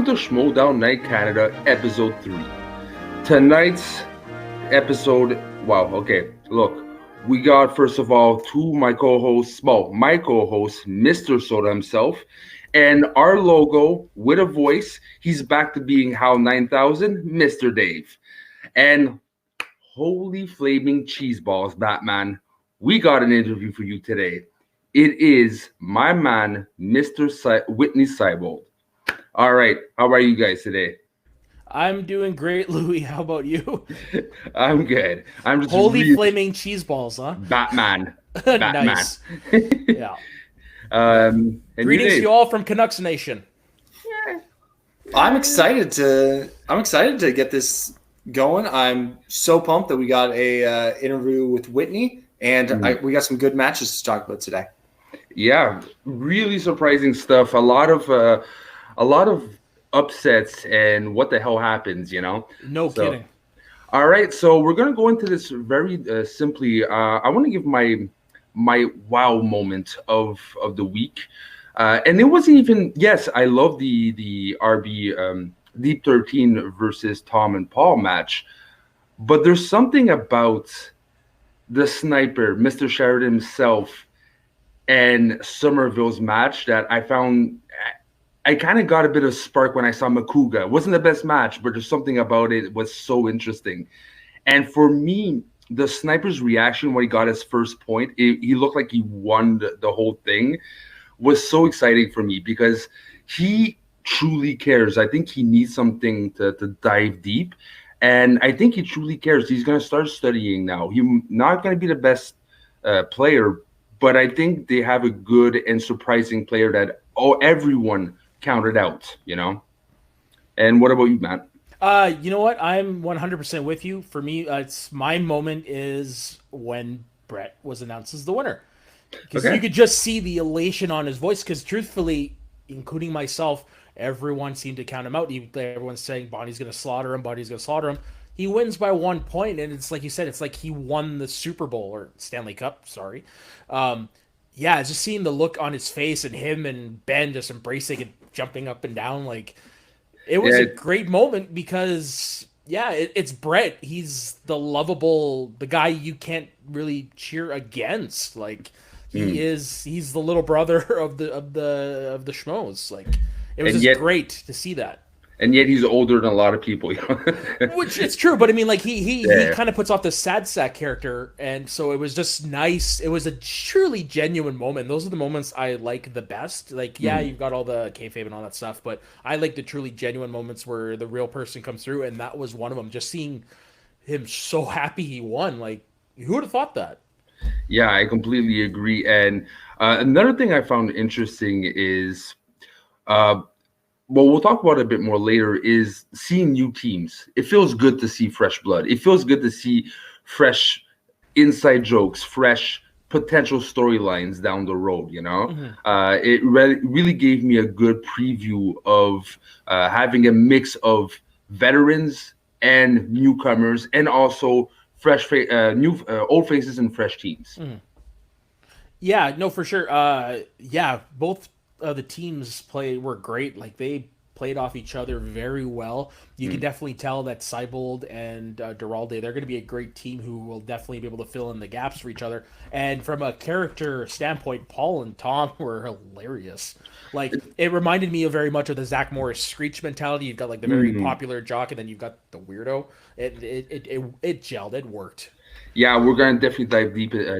Welcome to Schmoedown Night Canada, Episode 3. Tonight's episode, look, we got, first of all, my co-hosts, Mr. Soda himself, and our logo with a voice. He's back to being HAL 9000, Mr. Dave. And holy flaming cheese balls, Batman, we got an interview for you today. It is my man, Mr. Witney Seibold. All right, how are you guys today? I'm doing great, Louis. How about you? I'm good. I'm just holy flaming cheese balls, huh? Batman. Nice. Yeah. Greetings to you all from Canucks Nation. Yeah. I'm excited to get this going. I'm so pumped that we got a interview with Witney, and we got some good matches to talk about today. Yeah, really surprising stuff. A lot of upsets and what the hell happens, you know? No kidding. All right, so we're gonna go into this very simply. I want to give my wow moment of the week, and it wasn't even. Yes, I love the RB Deep 13 versus Tom and Paul match, but there's something about the sniper, Mr. Sheridan himself, and Somerville's match that I found. I kind of got a bit of spark when I saw Makuga. It wasn't the best match, but there's something about it was so interesting. And for me, the sniper's reaction when he got his first point, he looked like he won the whole thing, was so exciting for me because he truly cares. I think he needs something to dive deep. And I think he truly cares. He's going to start studying now. He's not going to be the best player, but I think they have a good and surprising player that everyone counted out, you know. And what about you, Matt? You know what? I'm 100% with you. For me, it's my moment is when Brett was announced as the winner, because you could just see the elation on his voice. Because truthfully, including myself, everyone seemed to count him out. Everyone's saying Bonnie's going to slaughter him. Bonnie's going to slaughter him. He wins by 1 point, and it's like you said, it's like he won the Super Bowl or Stanley Cup. Sorry. Yeah, just seeing the look on his face and him and Ben just embracing it, jumping up and down, like it was a great moment because it's Brett. He's the lovable, the guy you can't really cheer against. Like he's the little brother of the Schmoes. Like it was just great to see that. And yet he's older than a lot of people, you know? Which it's true, but I mean, like he kind of puts off the sad sack character, and so it was just nice. It was a truly genuine moment. Those are the moments I like the best. Like, you've got all the kayfabe and all that stuff, but I like the truly genuine moments where the real person comes through, and that was one of them. Just seeing him so happy he won, like who would have thought that? Yeah, I completely agree. And another thing I found interesting is. Well, we'll talk about it a bit more later, is seeing new teams. It feels good to see fresh blood. It feels good to see fresh inside jokes, fresh potential storylines down the road, you know? It really gave me a good preview of having a mix of veterans and newcomers, and also fresh, old faces and fresh teams. Yeah, no, for sure. Both the teams were great. Like they played off each other very well. You can definitely tell that Seibold and Duralde, they're going to be a great team who will definitely be able to fill in the gaps for each other. And from a character standpoint, Paul and Tom were hilarious. Like it reminded me very much of the Zach Morris Screech mentality. You've got like the very popular jock, and then you've got the weirdo. It gelled. It worked. Yeah, we're going to definitely dive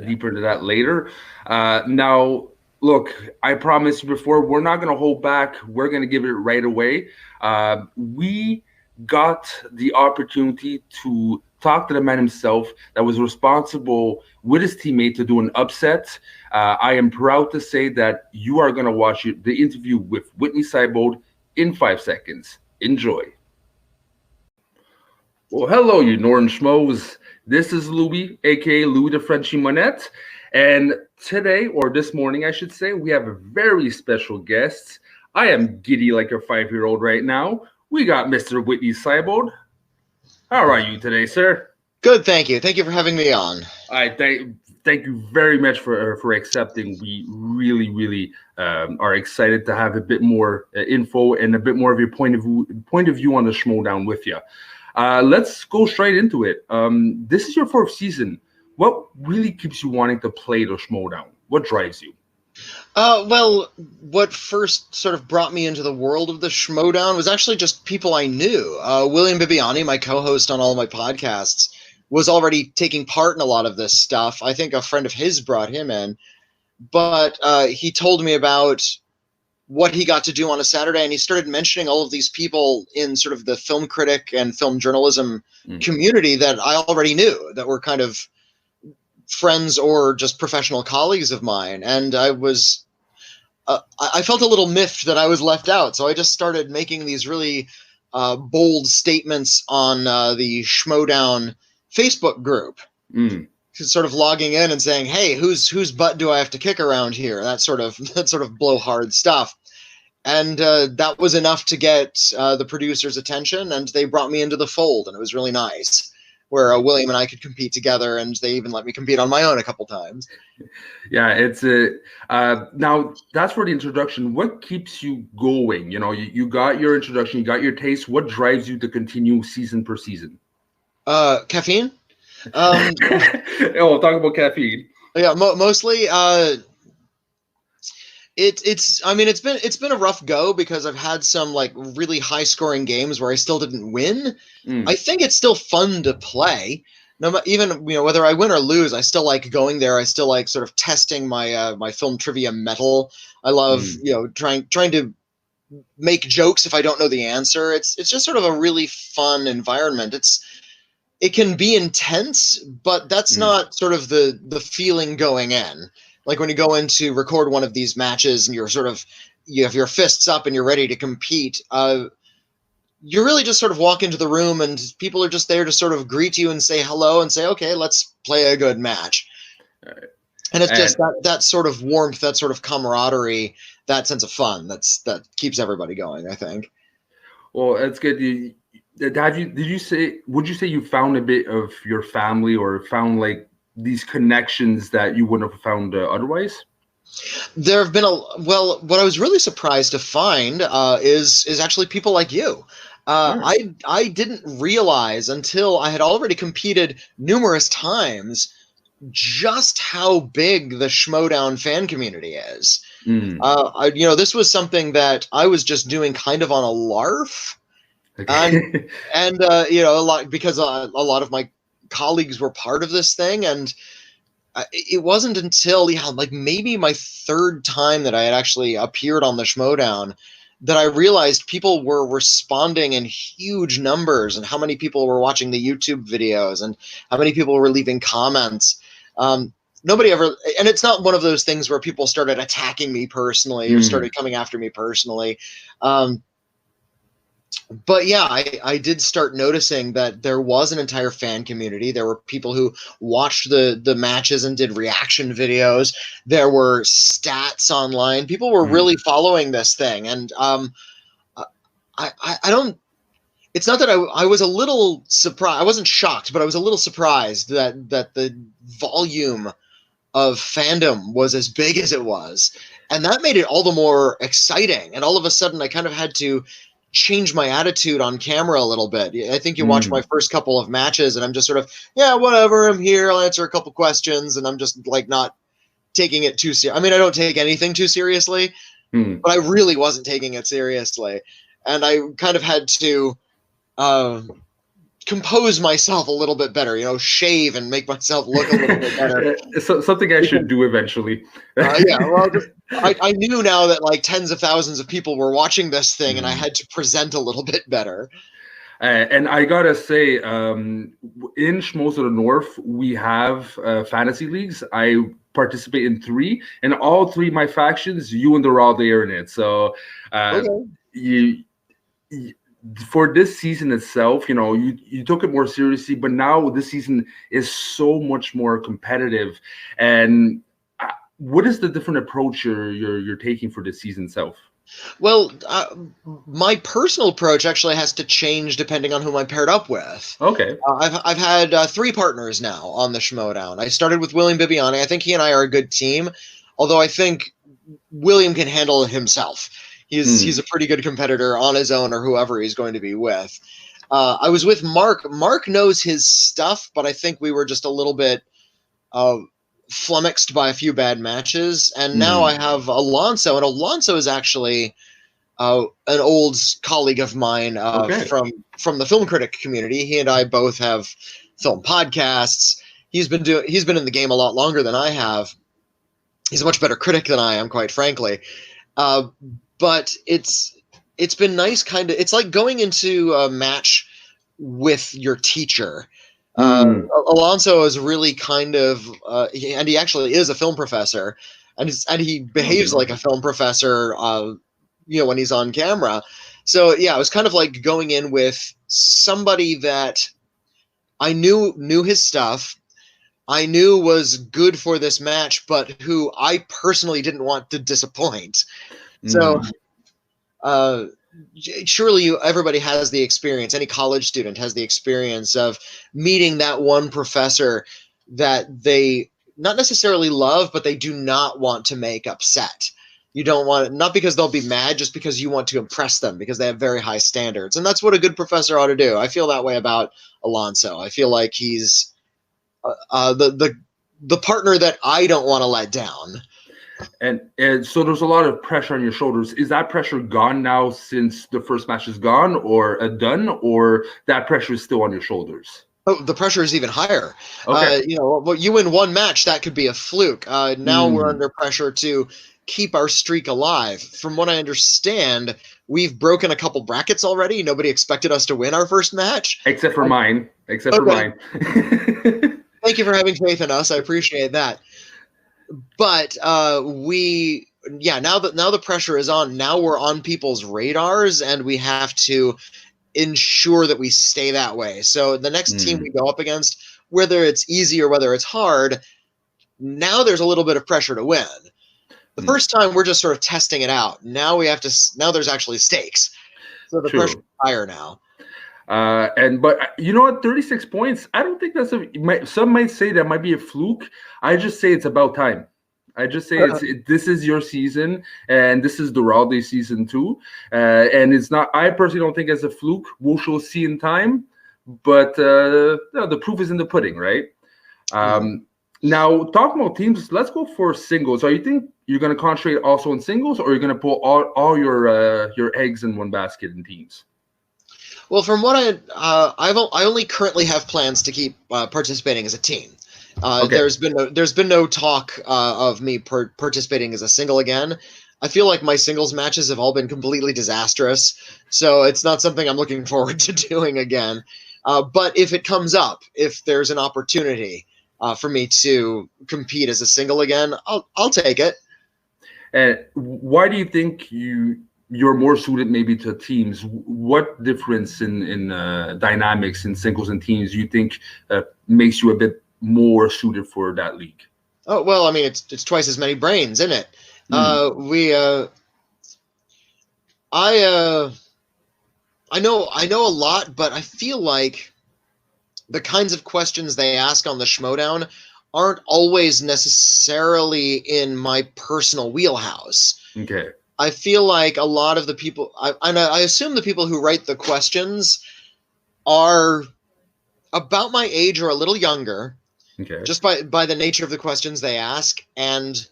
deeper into that later. Now. Look, I promised you before, we're not going to hold back. We're going to give it right away. We got the opportunity to talk to the man himself that was responsible with his teammate to do an upset. I am proud to say that you are going to watch the interview with Witney Seibold in 5 seconds. Enjoy. Well, hello, you Northern Schmoes. This is Louis, a.k.a. Louis the Frenchie Monette. And today, or this morning, I should say, we have a very special guest. I am giddy like a 5-year-old right now. We got Mr. Witney Seibold. How are you today, sir? Good, thank you. Thank you for having me on. I thank you very much for accepting. We really are excited to have a bit more info and a bit more of your point of view on the Schmoedown with you. Let's go straight into it. This is your fourth season. What really keeps you wanting to play the Schmoedown? What drives you? Well, what first sort of brought me into the world of the Schmoedown was actually just people I knew. William Bibiani, my co-host on all of my podcasts, was already taking part in a lot of this stuff. I think a friend of his brought him in, but he told me about what he got to do on a Saturday, and he started mentioning all of these people in sort of the film critic and film journalism community that I already knew, that were kind of friends or just professional colleagues of mine. And I felt a little miffed that I was left out. So I just started making these really bold statements on the Schmoedown Facebook group, sort of logging in and saying, "Hey, whose butt do I have to kick around here?" That sort of blowhard stuff. And that was enough to get the producers' attention, and they brought me into the fold, and it was really nice. Where William and I could compete together, and they even let me compete on my own a couple times. Yeah, it's now that's for the introduction. What keeps you going? You know, you got your introduction, you got your taste. What drives you to continue season per season? Caffeine. Oh, talk about caffeine. Yeah, mostly. It's been a rough go because I've had some like really high scoring games where I still didn't win. I think it's still fun to play. No, even whether I win or lose, I still like going there. I still like sort of testing my my film trivia mettle. I love trying to make jokes if I don't know the answer. It's just sort of a really fun environment. It can be intense, but that's not sort of the feeling going in. Like when you go in to record one of these matches and you have your fists up and you're ready to compete, you really just sort of walk into the room and people are just there to sort of greet you and say hello and say, okay, let's play a good match. And it's just that sort of warmth, that sort of camaraderie, that sense of fun that keeps everybody going, I think. Well, that's good. Would you say you found a bit of your family or found like these connections that you wouldn't have found otherwise? There have been what I was really surprised to find is actually people like you. I didn't realize until I had already competed numerous times just how big the Schmoedown fan community is. This was something that I was just doing kind of on a larf. Okay. And a lot, because a lot of my colleagues were part of this thing, and it wasn't until maybe my third time that I had actually appeared on the Schmoedown that I realized people were responding in huge numbers, and how many people were watching the YouTube videos, and how many people were leaving comments. Nobody ever, and it's not one of those things where people started attacking me personally or started coming after me personally. But yeah, I did start noticing that there was an entire fan community. There were people who watched the matches and did reaction videos. There were stats online. People were really following this thing. And I don't, it's not that I was a little surprised. I wasn't shocked, but I was a little surprised that the volume of fandom was as big as it was. And that made it all the more exciting. And all of a sudden I kind of had to change my attitude on camera a little bit. I think you watch my first couple of matches and I'm just sort of, yeah, whatever, I'm here, I'll answer a couple questions, and I'm just like not taking it too serious. I mean, I don't take anything too seriously, but I really wasn't taking it seriously. And I kind of had to compose myself a little bit better, shave and make myself look a little bit better. Something I should do eventually. Yeah, well, I knew now that like tens of thousands of people were watching this thing, and I had to present a little bit better. And I gotta say, in Schmoes of the North, we have fantasy leagues. I participate in 3, and all 3 of my factions, you and the Raw, they are in it. So you for this season itself, you took it more seriously, but now this season is so much more competitive. And what is the different approach you're taking for this season itself? Well, my personal approach actually has to change depending on whom I'm paired up with. Okay. I've had 3 partners now on the Schmoedown. I started with William Bibiani. I think he and I are a good team, although I think William can handle it himself. He's a pretty good competitor on his own or whoever he's going to be with. I was with Mark. Mark knows his stuff, but I think we were just a little bit flummoxed by a few bad matches. And now I have Alonso, and Alonso is actually an old colleague of mine from the film critic community. He and I both have film podcasts. He's been in the game a lot longer than I have. He's a much better critic than I am, quite frankly. But it's been nice, kind of. It's like going into a match with your teacher. Alonso is really kind of, and he actually is a film professor, and he behaves like a film professor, when he's on camera. So yeah, it was kind of like going in with somebody that I knew his stuff, I knew was good for this match, but who I personally didn't want to disappoint. So, surely everybody has the experience. Any college student has the experience of meeting that one professor that they not necessarily love, but they do not want to make upset. You don't want it, not because they'll be mad, just because you want to impress them because they have very high standards. And that's what a good professor ought to do. I feel that way about Alonso. I feel like he's the partner that I don't want to let down. And so there's a lot of pressure on your shoulders. Is that pressure gone now since the first match is gone or done, or that pressure is still on your shoulders? Oh, the pressure is even higher. Okay. You win one match, that could be a fluke. Now we're under pressure to keep our streak alive. From what I understand, we've broken a couple brackets already. Nobody expected us to win our first match. Except for mine. For mine. Thank you for having faith in us. I appreciate that. But now the pressure is on. Now we're on people's radars, and we have to ensure that we stay that way. So the next team we go up against, whether it's easy or whether it's hard, now there's a little bit of pressure to win. The first time we're just sort of testing it out. Now now there's actually stakes. So the pressure is higher now. But you know what, 36 points, I don't think some might say that might be a fluke. I just say it's about time. I just say this is your season, and this is Duralde's season too. And it's not, I personally don't think it's a fluke. We shall see in time, but the proof is in the pudding, right? Now, talking about teams, let's go for singles. So you think you're going to concentrate also on singles, or you're going to put all your eggs in one basket in teams? Well, from what I only currently have plans to keep participating as a team. There's been no talk of me participating as a single again. I feel like my singles matches have all been completely disastrous, so it's not something I'm looking forward to doing again. But if it comes up, if there's an opportunity for me to compete as a single again, I'll take it. And why do you think you're more suited maybe to teams? What difference in dynamics in singles and teams do you think makes you a bit more suited for that league? Oh, well, I mean, it's twice as many brains, isn't it? I know a lot, but I feel like the kinds of questions they ask on the Schmoedown aren't always necessarily in my personal wheelhouse. Okay. I feel like a lot of the people, I assume the people who write the questions are about my age or a little younger, just by the nature of the questions they ask, and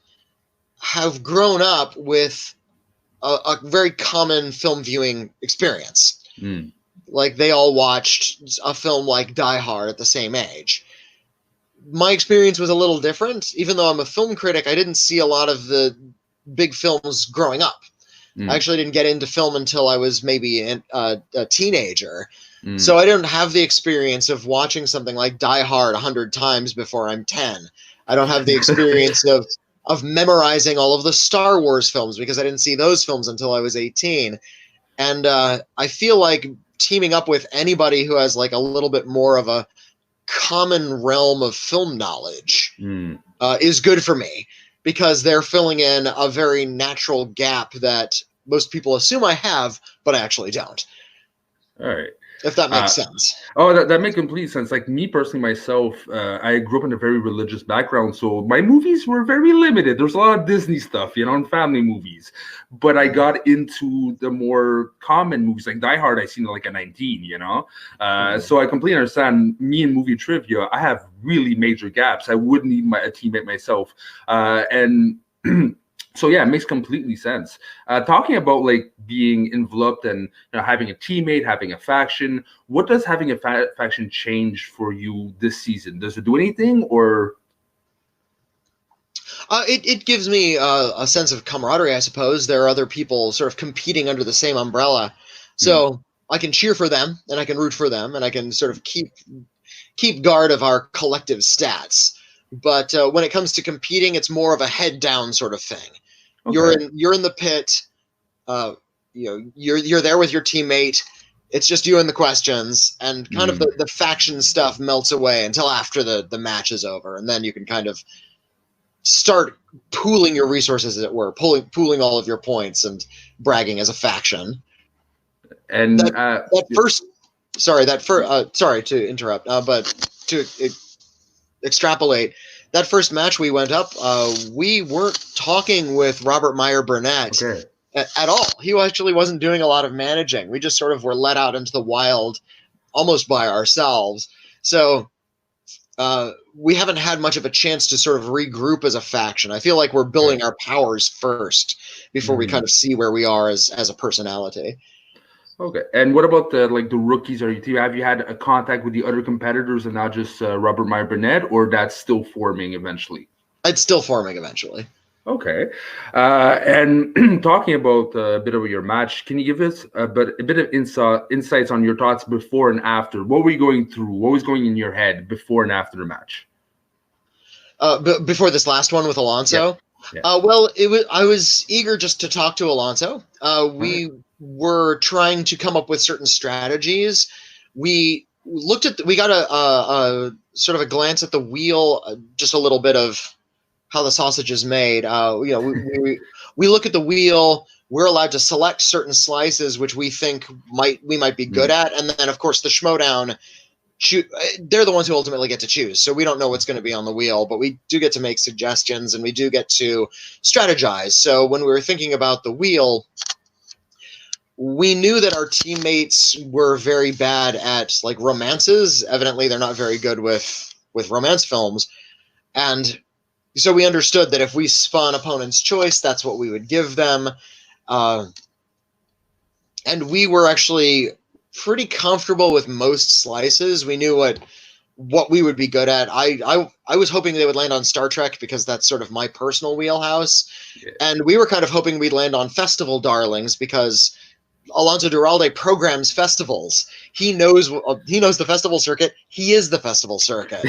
have grown up with a very common film viewing experience. Like they all watched a film like Die Hard at the same age. My experience was a little different. Even though I'm a film critic, I didn't see a lot of the big films growing up. I actually didn't get into film until I was maybe a teenager. So I didn't have the experience of watching something like Die Hard 100 times before I'm 10. I don't have the experience of memorizing all of the Star Wars films because I didn't see those films until I was 18. And I feel like teaming up with anybody who has like a little bit more of a common realm of film knowledge is good for me, because they're filling in a very natural gap that most people assume I have, but I actually don't. All right. If that makes sense. Oh, that makes complete sense. Like me personally, myself, I grew up in a very religious background, so my movies were very limited. There's a lot of Disney stuff, and family movies. But I got into the more common movies, like Die Hard. I seen it like at 19, So I completely understand. Me and movie trivia, I have really major gaps. I would need a teammate myself, and. So yeah, it makes completely sense. Talking about like being enveloped and having a teammate, having a faction. What does having a faction change for you this season? Does it do anything, or? It gives me a sense of camaraderie, I suppose. There are other people sort of competing under the same umbrella, so I can cheer for them and I can root for them and I can sort of keep guard of our collective stats. But when it comes to competing, it's more of a head down sort of thing. Okay. You're in the pit. You're there with your teammate. It's just you and the questions, and kind of the faction stuff melts away until after the match is over, and then you can kind of start pooling your resources, as it were, pooling all of your points and bragging as a faction. And sorry to interrupt, but to extrapolate. That first match we went up, we weren't talking with Robert Meyer Burnett at all. He actually wasn't doing a lot of managing. We just sort of were let out into the wild almost by ourselves. So we haven't had much of a chance to sort of regroup as a faction. I feel like we're building our powers first before we kind of see where we are as a personality. Okay, and what about the rookies on your team? Have you had a contact with the other competitors and not just Robert Meyer Burnett, or that's still forming eventually? It's still forming eventually. Okay, and talking about a bit of your match, can you give us a bit of insights on your thoughts before and after? What were you going through? What was going in your head before and after the match? Before this last one with Alonso? Yeah. I was eager just to talk to Alonso. We were trying to come up with certain strategies. We got a sort of a glance at the wheel, just a little bit of how the sausage is made. We look at the wheel. We're allowed to select certain slices which we think we might be good at, and then of course the Schmoedown. They're the ones who ultimately get to choose. So we don't know what's going to be on the wheel, but we do get to make suggestions and we do get to strategize. So when we were thinking about the wheel, we knew that our teammates were very bad at like romances. Evidently, they're not very good with romance films. And so we understood that if we spun opponent's choice, that's what we would give them. And we were actually pretty comfortable with most slices. We knew what we would be good at. I was hoping they would land on Star Trek because that's sort of my personal wheelhouse. Yeah. And we were kind of hoping we'd land on Festival Darlings because Alonso Duralde programs festivals. He knows the festival circuit. He is the festival circuit.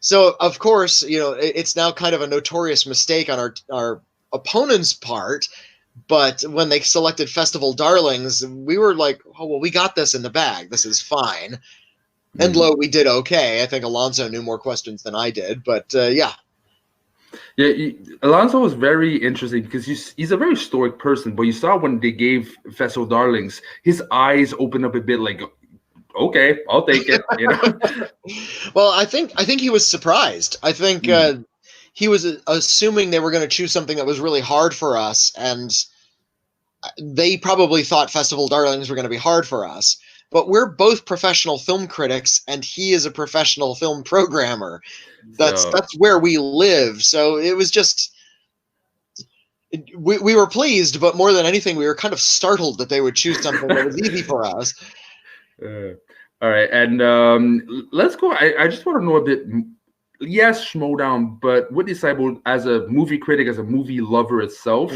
So of course, it's now kind of a notorious mistake on our opponent's part. But when they selected Festival Darlings, we were like, oh, well, we got this in the bag. This is fine. And we did okay. I think Alonso knew more questions than I did, but yeah. Yeah, Alonso was very interesting because he's a very stoic person, but you saw when they gave Festival Darlings, his eyes opened up a bit like, okay, I'll take it. Well, I think he was surprised. I think he was assuming they were going to choose something that was really hard for us, and they probably thought Festival Darlings were going to be hard for us. But we're both professional film critics, and he is a professional film programmer. That's where we live. So it was just we were pleased, but more than anything, we were kind of startled that they would choose something that was easy for us. All right, and let's go. I just want to know a bit. Yes, Schmoedown, but Witney Seibold, as a movie critic, as a movie lover itself,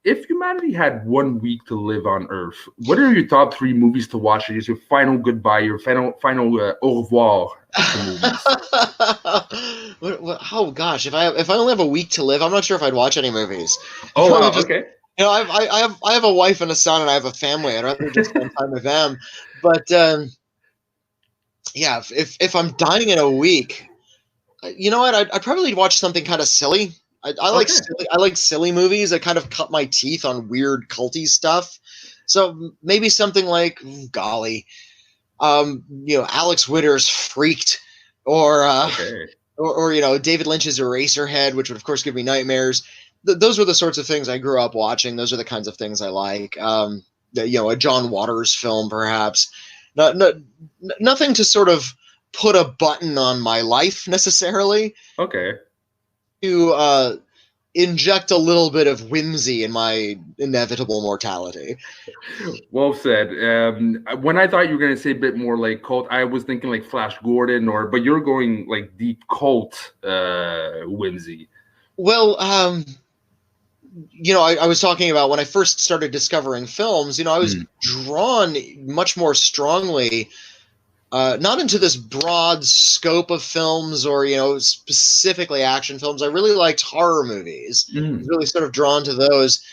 if humanity had 1 week to live on Earth, what are your top 3 movies to watch? Is your final goodbye, your final au revoir movies? Oh gosh, if I only have a week to live, I'm not sure if I'd watch any movies. Oh wow, okay. I have a wife and a son, and I have a family. I'd rather just spend time with them. But yeah, if I'm dying in a week. You know what? I'd probably watch something kind of silly. I like silly movies that kind of cut my teeth on weird culty stuff. So maybe something like, golly, Alex Winter's Freaked, or David Lynch's Eraserhead, which would of course give me nightmares. Those were the sorts of things I grew up watching. Those are the kinds of things I like. A John Waters film, perhaps. Nothing to sort of put a button on my life necessarily. Okay. To inject a little bit of whimsy in my inevitable mortality. Well said. When I thought you were going to say a bit more like cult, I was thinking like Flash Gordon, but you're going like deep cult whimsy. Well, I was talking about when I first started discovering films, I was drawn much more strongly, not into this broad scope of films or, specifically action films. I really liked horror movies. I was really sort of drawn to those.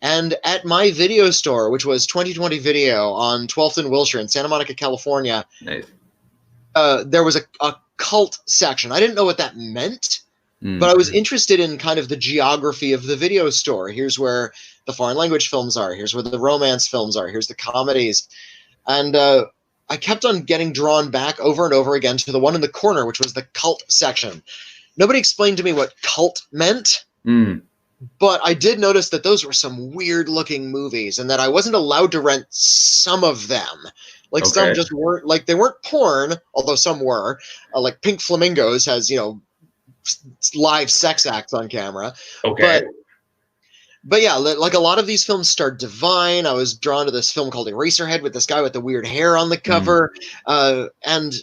And at my video store, which was 2020 Video on 12th and Wilshire in Santa Monica, California, nice. There was a cult section. I didn't know what that meant, but I was interested in kind of the geography of the video store. Here's where the foreign language films are. Here's where the romance films are. Here's the comedies. And I kept on getting drawn back over and over again to the one in the corner, which was the cult section. Nobody explained to me what cult meant, but I did notice that those were some weird-looking movies and that I wasn't allowed to rent some of them. Like, some just weren't, like, they weren't porn, although some were. Like, Pink Flamingos has, live sex acts on camera. Okay. But yeah, like a lot of these films starred divine. I was drawn to this film called Eraserhead with this guy with the weird hair on the cover. And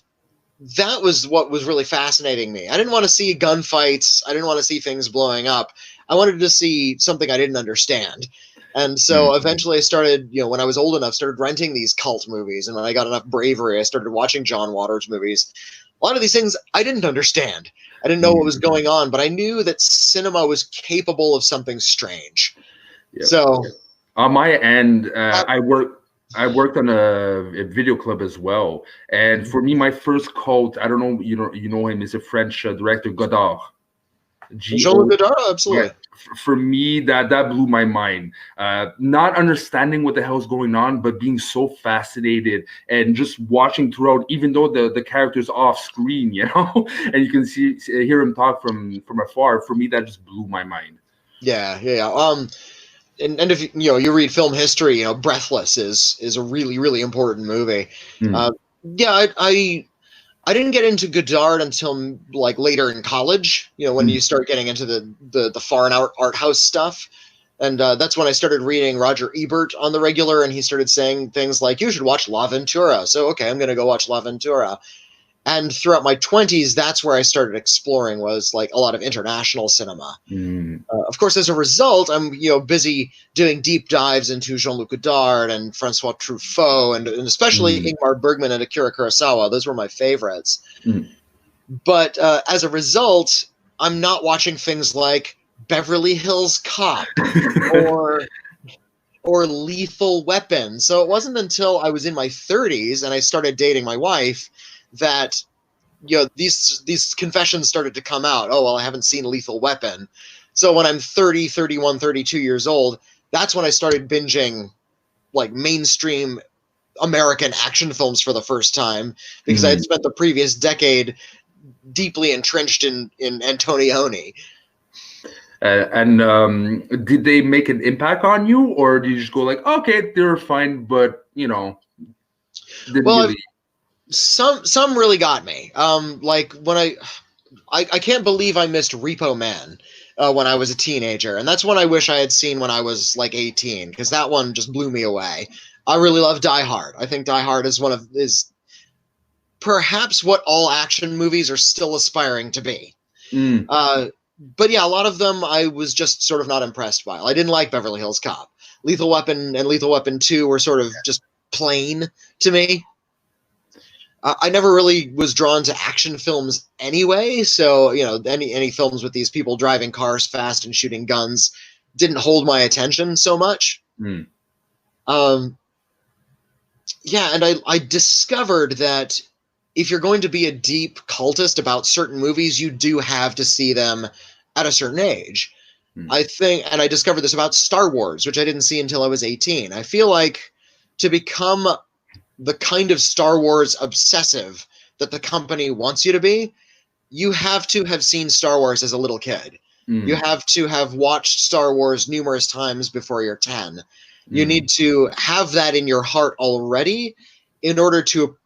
that was what was really fascinating me. I didn't want to see gunfights. I didn't want to see things blowing up. I wanted to see something I didn't understand. And so eventually I started, when I was old enough, started renting these cult movies. And when I got enough bravery, I started watching John Waters movies. A lot of these things I didn't understand. I didn't know what was going on, but I knew that cinema was capable of something strange. Yep. So on my end, I worked on a video club as well. And for me, my first cult, I don't know, you know him, is a French director, Godard. Jean-Luc Godard, absolutely. Yeah. For me, that blew my mind. Not understanding what the hell's going on, but being so fascinated and just watching throughout, even though the character's off screen, and you can hear him talk from afar. For me, that just blew my mind. Yeah. And if you read film history, Breathless is a really, really important movie. I didn't get into Godard until like later in college, when you start getting into the foreign art house stuff. And that's when I started reading Roger Ebert on the regular, and he started saying things like, you should watch La Ventura. So, okay, I'm going to go watch La Ventura. And throughout my 20s, that's where I started exploring, was like a lot of international cinema. Of course, as a result, I'm busy doing deep dives into Jean-Luc Godard and Francois Truffaut and especially Ingmar Bergman and Akira Kurosawa. Those were my favorites. But as a result, I'm not watching things like Beverly Hills Cop or Lethal Weapon. So it wasn't until I was in my 30s and I started dating my wife that these confessions started to come out. Oh, well, I haven't seen Lethal Weapon. So when I'm 30, 31, 32 years old, that's when I started binging like mainstream American action films for the first time, because I had spent the previous decade deeply entrenched in Antonioni. And did they make an impact on you, or did you just go like, okay, they're fine, but didn't really... Some really got me. Like when I can't believe I missed Repo Man when I was a teenager, and that's one I wish I had seen when I was like 18, because that one just blew me away. I really love Die Hard. I think Die Hard is perhaps what all action movies are still aspiring to be. But yeah, a lot of them I was just sort of not impressed by. I didn't like Beverly Hills Cop. Lethal Weapon and Lethal Weapon 2 were sort of just plain to me. I never really was drawn to action films anyway, so any films with these people driving cars fast and shooting guns didn't hold my attention so much. And I discovered that if you're going to be a deep cultist about certain movies, you do have to see them at a certain age. Hmm. I think, and I discovered this about Star Wars, which I didn't see until I was 18. I feel like to become the kind of Star Wars obsessive that the company wants you to be, you have to have seen Star Wars as a little kid. You have to have watched Star Wars numerous times before you're 10. You need to have that in your heart already in order to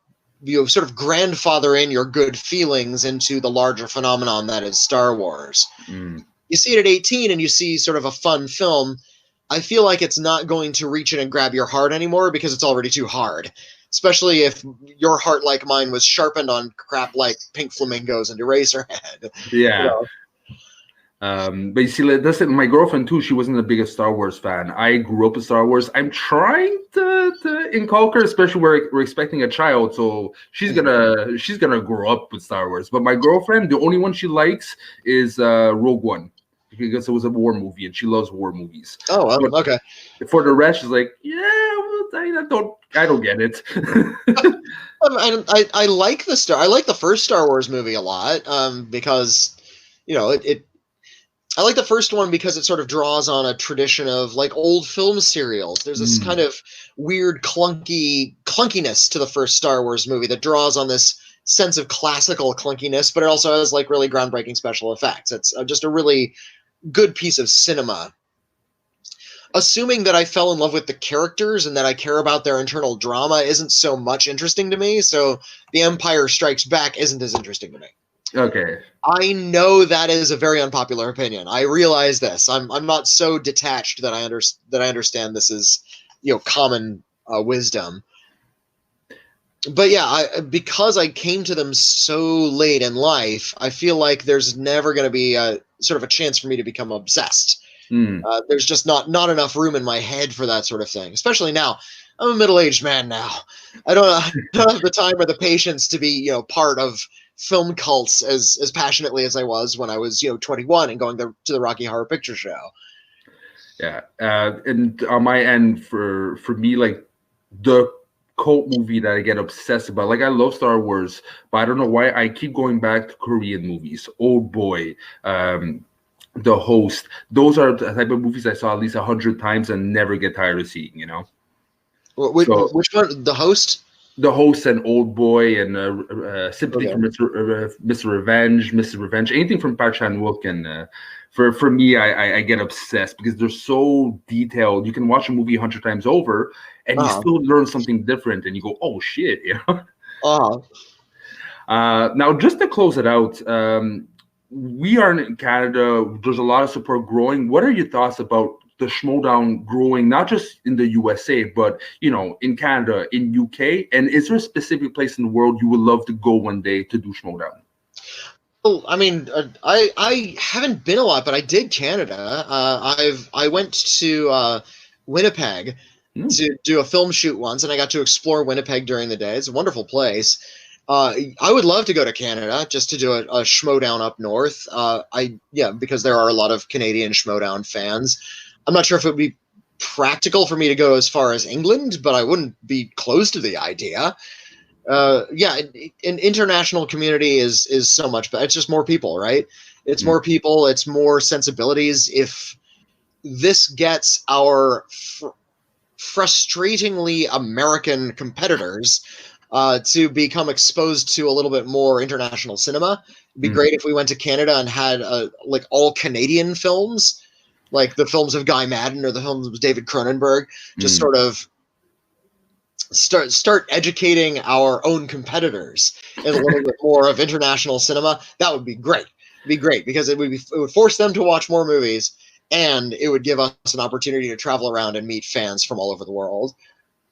sort of grandfather in your good feelings into the larger phenomenon that is Star Wars. You see it at 18 and you see sort of a fun film, I feel like it's not going to reach in and grab your heart anymore because it's already too hard. Especially if your heart, like mine, was sharpened on crap like Pink Flamingos and Eraserhead. Yeah. You know? But you see, my girlfriend too, she wasn't the biggest Star Wars fan. I grew up with Star Wars. I'm trying to inculcate her, especially we're expecting a child, so she's gonna grow up with Star Wars. But my girlfriend, the only one she likes is Rogue One, because it was a war movie and she loves war movies. Oh, well, okay. For the rest, she's like, yeah, well, I don't get it. I like I like the first Star Wars movie a lot, because I like the first one because it sort of draws on a tradition of like old film serials. There's this kind of weird clunkiness to the first Star Wars movie that draws on this sense of classical clunkiness, but it also has like really groundbreaking special effects. It's just a really good piece of cinema. Assuming that I fell in love with the characters and that I care about their internal drama isn't so much interesting to me, so The Empire Strikes Back isn't as interesting to me. Okay. I know that is a very unpopular opinion. I realize this. I'm not so detached that I understand this is, common wisdom. But yeah, because I came to them so late in life, I feel like there's never going to be a sort of a chance for me to become obsessed. There's just not enough room in my head for that sort of thing. Especially now, I'm a middle-aged man now. I don't have the time or the patience to be, part of film cults as passionately as I was when I was 21 and going to the Rocky Horror Picture Show. Yeah, and on my end, for me, like the cult movie that I get obsessed about, like I love Star Wars, but I don't know why I keep going back to Korean movies. Old Boy, The Host. Those are the type of movies I saw at least 100 times and never get tired of seeing. Which one? The Host? The Host and Old Boy and Sympathy for Mr. Revenge, Mrs. Revenge, anything from Park Chan-wook. And for me, I get obsessed because they're so detailed. You can watch a movie 100 times over and you still learn something different and you go, oh shit, Now, just to close it out, we are in Canada. There's a lot of support growing. What are your thoughts about the Schmoedown growing, not just in the USA, but in Canada, in UK? And is there a specific place in the world you would love to go one day to do Schmoedown? Well, I mean, I haven't been a lot, but I did Canada. I went to Winnipeg to do a film shoot once, and I got to explore Winnipeg during the day. It's a wonderful place. I would love to go to Canada just to do a Schmoedown up north. Because there are a lot of Canadian Schmoedown fans. I'm not sure if it would be practical for me to go as far as England, but I wouldn't be close to the idea. An international community is so much better. It's just more people, right? It's more people. It's more sensibilities. If this gets our frustratingly American competitors to become exposed to a little bit more international cinema, it'd be great if we went to Canada and had like all Canadian films, like the films of Guy Madden or the films of David Cronenberg, just sort of start educating our own competitors in a little bit more of international cinema. That would be great. It'd be great because it would force them to watch more movies, and it would give us an opportunity to travel around and meet fans from all over the world.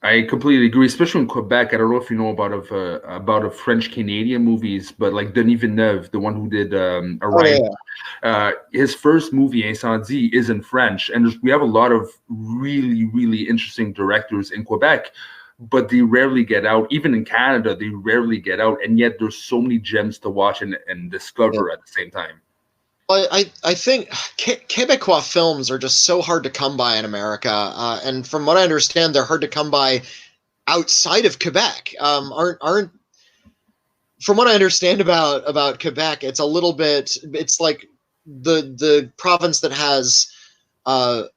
I completely agree, especially in Quebec. I don't know if you know about French Canadian movies, but like Denis Villeneuve, the one who did Arrival, his first movie Incendie is in French, and we have a lot of really, really interesting directors in Quebec, but they rarely get out. Even in Canada, they rarely get out, and yet there's so many gems to watch and discover at the same time. I think Quebecois films are just so hard to come by in America, and from what I understand, they're hard to come by outside of Quebec. Aren't from what I understand about Quebec, it's a little bit. It's like the province that has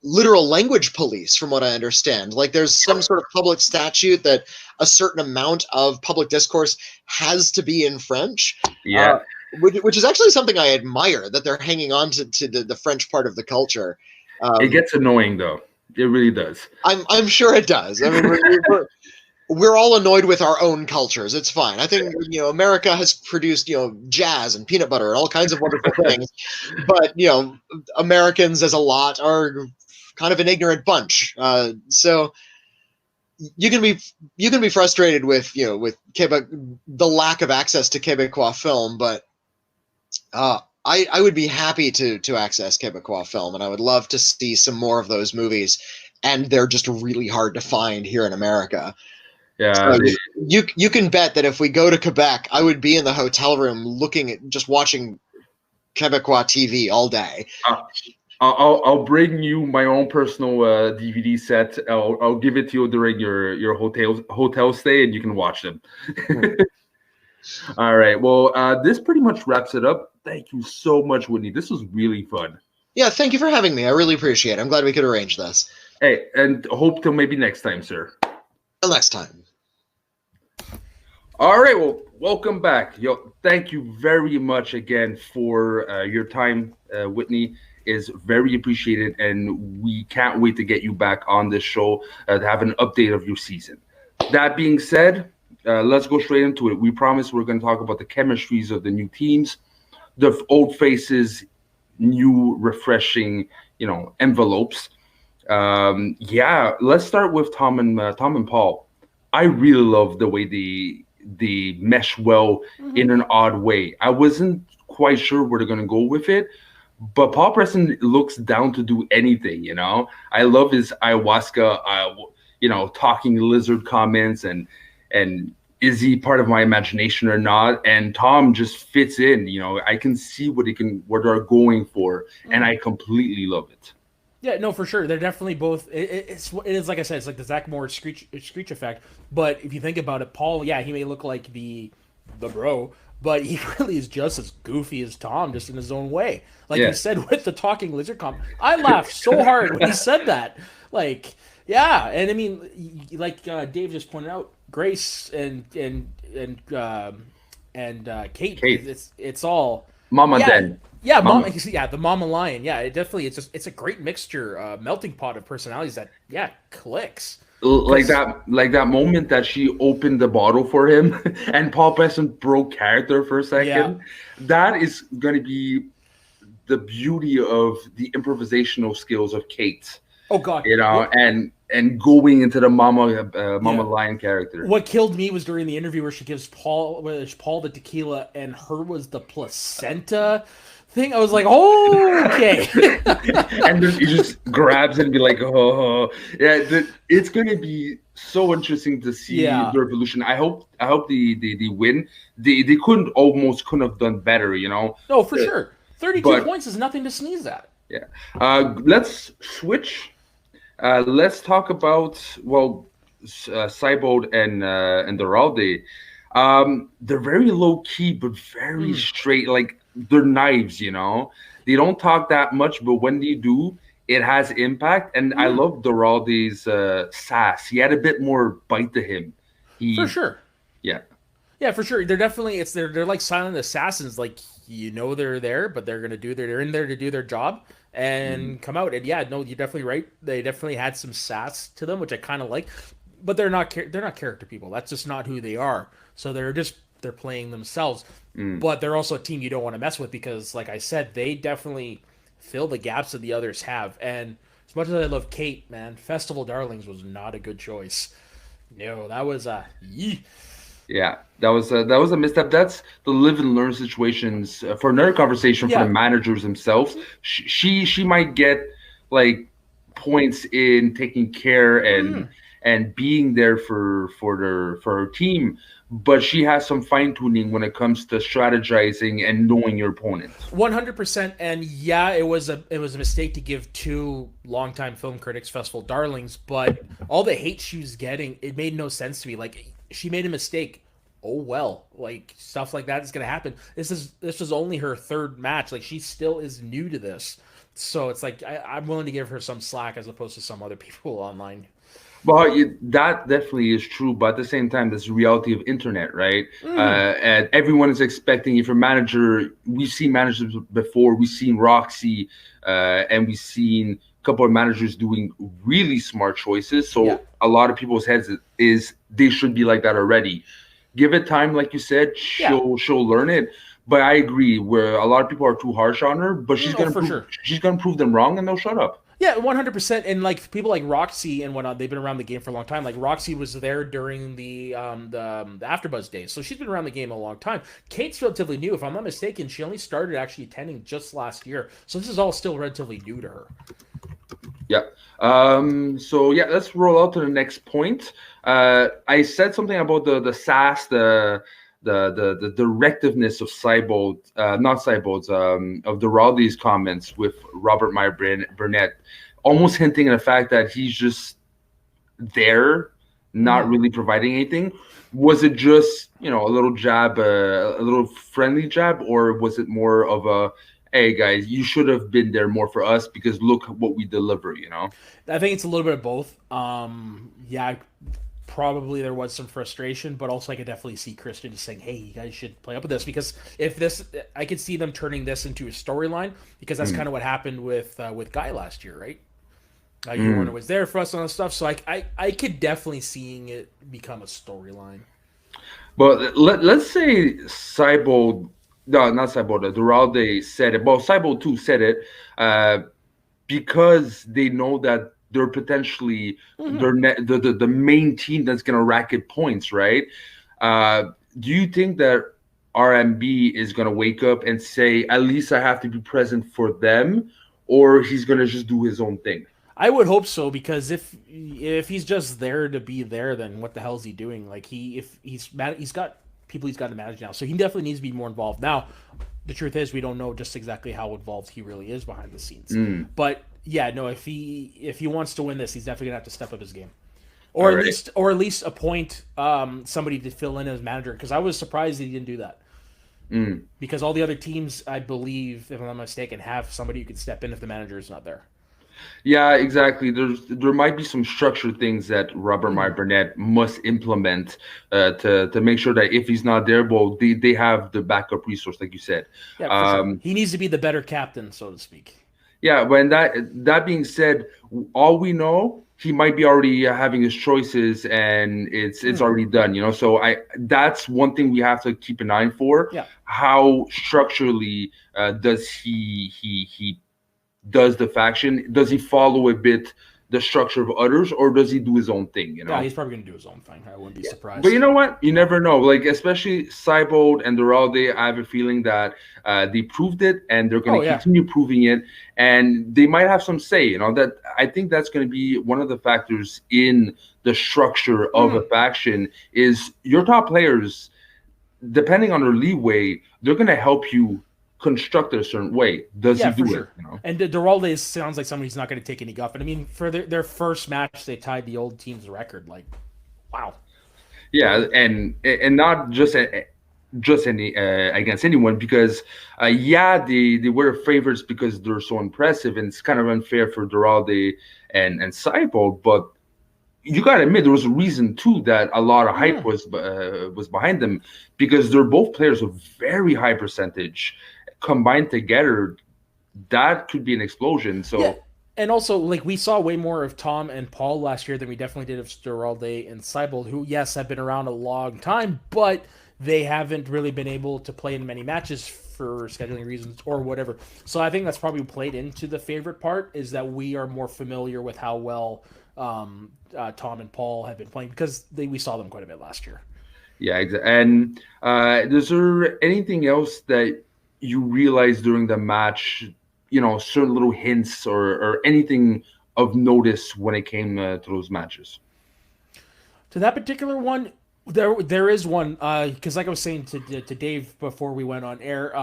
literal language police, from what I understand. Like there's some sort of public statute that a certain amount of public discourse has to be in French. Yeah. Which is actually something I admire, that they're hanging on to the French part of the culture. It gets annoying though. It really does. I'm sure it does. I mean, we're all annoyed with our own cultures. It's fine. I think, America has produced, jazz and peanut butter and all kinds of wonderful things. But, Americans as a lot are kind of an ignorant bunch. So you can be frustrated with, with Quebec, the lack of access to Quebecois film, but I would be happy to access Quebecois film, and I would love to see some more of those movies, and they're just really hard to find here in America. Yeah, so you can bet that if we go to Quebec, I would be in the hotel room just watching Quebecois TV all day. I'll bring you my own personal DVD set. I'll give it to you during your hotel stay, and you can watch them. All right. Well, this pretty much wraps it up. Thank you so much, Witney. This was really fun. Yeah, thank you for having me. I really appreciate it. I'm glad we could arrange this. Hey, and hope till maybe next time, sir. Till next time. All right, well, welcome back. Thank you very much again for your time, Witney. Is very appreciated, and we can't wait to get you back on this show to have an update of your season. That being said, let's go straight into it. We promise we're going to talk about the chemistries of the new teams, the old faces, new refreshing, envelopes. Let's start with Tom and Paul. I really love the way they mesh well in an odd way. I wasn't quite sure where they're going to go with it, but Paul Preston looks down to do anything, I love his ayahuasca, talking lizard comments and is he part of my imagination or not? And Tom just fits in, I can see what they're going for, and I completely love it. Yeah, no, for sure. They're definitely both. It is like I said, it's like the Zach Morris screech effect. But if you think about it, Paul, he may look like the bro, but he really is just as goofy as Tom, just in his own way. Like you said with the talking lizard comment, I laughed so hard when he said that. And I mean, like Dave just pointed out, Grace and Kate. It's all Mama Den. Yeah, the Mama Lion. Yeah, it definitely it's a great mixture, melting pot of personalities that clicks. Like that moment that she opened the bottle for him and Paul Preston broke character for a second. Yeah. That is going to be the beauty of the improvisational skills of Kate. Oh God, and going into the Mama Lion character. What killed me was during the interview where she gives Paul the tequila and her was the placenta thing. I was like, oh, okay. And then he just grabs it and be like, oh, yeah. It's going to be so interesting to see the evolution. I hope the win. They couldn't have done better, No, for sure. 32 points is nothing to sneeze at. Yeah. Let's switch. Let's talk about Seibold and Doralde. They're very low key but very straight. Like they're knives, They don't talk that much, but when they do, it has impact. And I love Doralde's sass. He had a bit more bite to him. For sure. Yeah. Yeah, for sure. They're definitely they're like silent assassins. Like they're there, but they're in there to do their job and come out. And you're definitely right. They definitely had some sass to them, which I kind of like. But they're not character people. That's just not who they are. So they're playing themselves. But they're also a team you don't want to mess with because, like I said, they definitely fill the gaps that the others have. And as much as I love Kate, man, Festival Darlings was not a good choice. No, that was Yeah, that was a misstep. That's the live and learn situations for another conversation for the managers themselves. She might get like points in taking care and being there for her team, but she has some fine tuning when it comes to strategizing and knowing your opponent. 100%. And it was a mistake to give two longtime film critics Festival Darlings, but all the hate she was getting, it made no sense to me. Like she made a mistake oh well, like stuff like that is going to happen. This is only her third match. Like she still is new to this, so it's like I'm willing to give her some slack as opposed to some other people online. Well, that definitely is true, but at the same time, that's the reality of internet, right? And everyone is expecting if a manager. We've seen managers before. We've seen Roxy, and we've seen a couple of managers doing really smart choices. So a lot of people's heads is they should be like that already. Give it time, like you said. She'll learn it. But I agree, where a lot of people are too harsh on her. But she's gonna prove them wrong, and they'll shut up. Yeah, 100%. And like people like Roxy and whatnot, they've been around the game for a long time. Like Roxy was there during the AfterBuzz days, so she's been around the game a long time. Kate's relatively new, if I'm not mistaken. She only started actually attending just last year, so this is all still relatively new to her. Yeah. So yeah, let's roll out to the next point. I said something about the sass, the directiveness of Seibold, not Seibold's, of Duralde's comments with Robert Meyer Burnett, almost hinting at the fact that he's just there, not really providing anything. Was it just, a little jab, a little friendly jab, or was it more of a, hey guys, you should have been there more for us because look what we deliver, I think it's a little bit of both. Yeah, probably there was some frustration, but also I could definitely see Christian just saying, hey, you guys should play up with this, because I could see them turning this into a storyline, because that's kind of what happened with Guy last year, right? You weren't always there for us on the stuff, so I could definitely seeing it become a storyline. But let's say Seibold, no, not Seibold, Duralde said it. Well, Seibold too said it, because they know that they're potentially the main team that's going to racket points, right? Do you think that RMB is going to wake up and say, at least I have to be present for them, or he's going to just do his own thing? I would hope so, because if he's just there to be there, then what the hell is he doing? Like he's got people he's got to manage now, so he definitely needs to be more involved. Now, the truth is we don't know just exactly how involved he really is behind the scenes, but yeah, no, if he wants to win this, he's definitely gonna have to step up his game, or at least appoint somebody to fill in as manager. Because I was surprised that he didn't do that. Because all the other teams, I believe, if I'm not mistaken, have somebody who can step in if the manager is not there. Yeah, exactly. There might be some structured things that Robert Meyer Burnett must implement to make sure that if he's not there, well, they have the backup resource, like you said. Yeah, for sure. He needs to be the better captain, so to speak. Yeah, when that being said, all we know, he might be already having his choices, and it's already done. So that's one thing we have to keep an eye for. Yeah. How structurally does he does the faction? Does he follow a bit the structure of others, or does he do his own thing? Yeah, he's probably going to do his own thing. I wouldn't be surprised. But you know what? You never know. Like, especially Seibold and Duralde, I have a feeling that they proved it, and they're going to continue proving it, and they might have some say. That I think that's going to be one of the factors in the structure of a faction. Is your top players, depending on their leeway, they're going to help you construct it a certain way. Does he do it? And Duralde sounds like somebody who's not going to take any guff. And I mean, for their first match, they tied the old team's record. Like, wow. Yeah, and not just any against anyone, because they were favorites because they're so impressive, and it's kind of unfair for Duralde and Seibold. But you got to admit, there was a reason too that a lot of hype was behind them, because they're both players with very high percentage. Combined together, that could be an explosion. So, yeah. And also, like, we saw way more of Tom and Paul last year than we definitely did of Duralde and Seibold, who, yes, have been around a long time, but they haven't really been able to play in many matches for scheduling reasons or whatever. So I think that's probably played into the favorite part, is that we are more familiar with how well Tom and Paul have been playing, because we saw them quite a bit last year. Yeah, exactly. And is there anything else that you realized during the match, certain little hints or anything of notice when it came to those matches? To that particular one, there is one, because like I was saying to Dave before we went on air,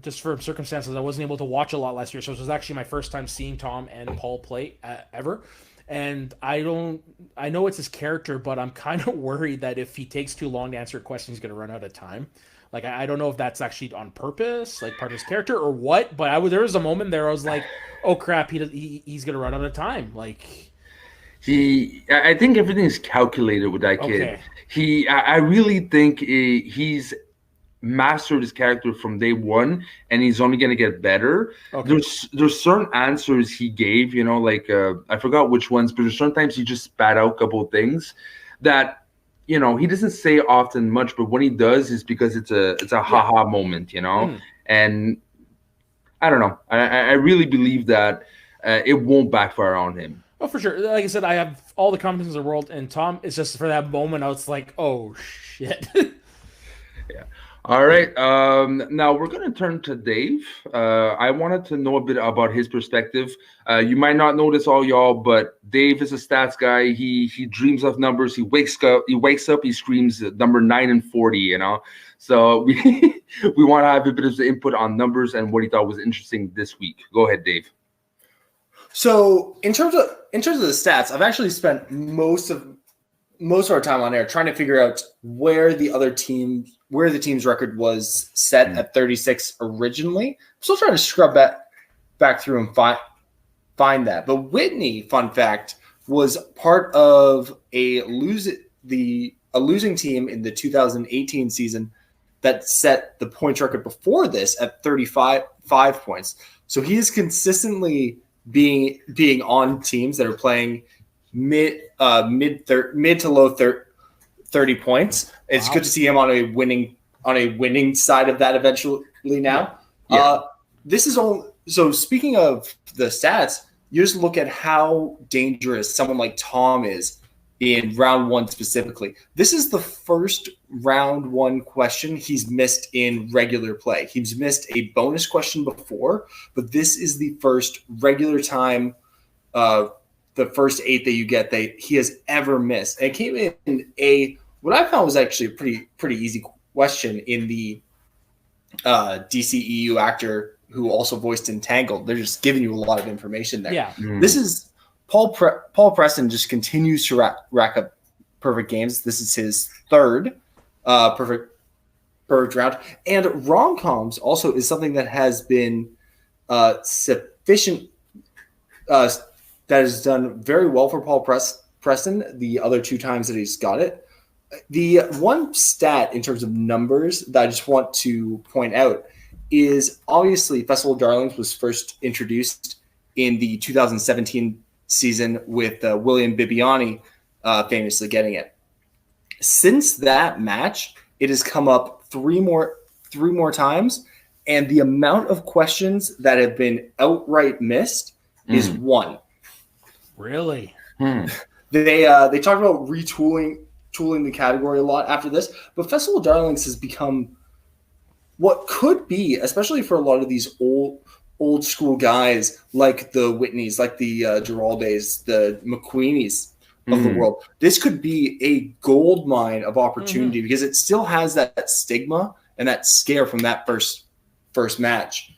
just for circumstances, I wasn't able to watch a lot last year, so it was actually my first time seeing Tom and Paul play ever. And I know it's his character, but I'm kind of worried that if he takes too long to answer a question, he's going to run out of time. Like, I don't know if that's actually on purpose, like part of his character or what, but there was a moment there I was like, oh crap, he's going to run out of time. Like, I think everything's calculated with that kid. Okay. I really think he's mastered his character from day one, and he's only going to get better. Okay. There's certain answers he gave, like I forgot which ones, but there's sometimes he just spat out a couple of things that he doesn't say often much, but when he does, it's because it's a haha moment, and I don't know. I really believe that it won't backfire on him. Oh, for sure. Like I said, I have all the confidence in the world, and Tom, it's just for that moment I was like, oh shit. Yeah. All right. Now we're going to turn to Dave. I wanted to know a bit about his perspective. You might not know this, all y'all, but Dave is a stats guy. He dreams of numbers. He wakes up. He screams number 9 and 40. So we want to have a bit of input on numbers and what he thought was interesting this week. Go ahead, Dave. So in terms of the stats, I've actually spent most of our time on air trying to figure out where the team's record was set at 36 originally. I'm still trying to scrub back through and find that. But Witney, fun fact, was part of a losing team in the 2018 season that set the points record before this at 35 points. So he is consistently being on teams that are playing mid to low 30 points. It's good to see him on a winning side of that eventually now. Yeah. This is all. So speaking of the stats, you just look at how dangerous someone like Tom is in round one specifically. This is the first round one question he's missed in regular play. He's missed a bonus question before, but this is the first regular time, the first 8 that you get that he has ever missed. And it came in what I found was actually a pretty easy question in the DCEU actor who also voiced Entangled. They're just giving you a lot of information there. Yeah. This is Paul Preston just continues to rack up perfect games. This is his third perfect round. And rom-coms also is something that has been sufficient, that has done very well for Paul Preston the other 2 times that he's got it. The one stat in terms of numbers that I just want to point out is obviously Festival of Darlings was first introduced in the 2017 season with William Bibiani famously getting it. Since that match, it has come up three more times, and the amount of questions that have been outright missed is 1. Really? They talked about retooling the category a lot after this, but Festival of Darlings has become what could be, especially for a lot of these old school guys like the Witneys, like the Giraldes, the McQueenies of the world. This could be a gold mine of opportunity because it still has that stigma and that scare from that first match.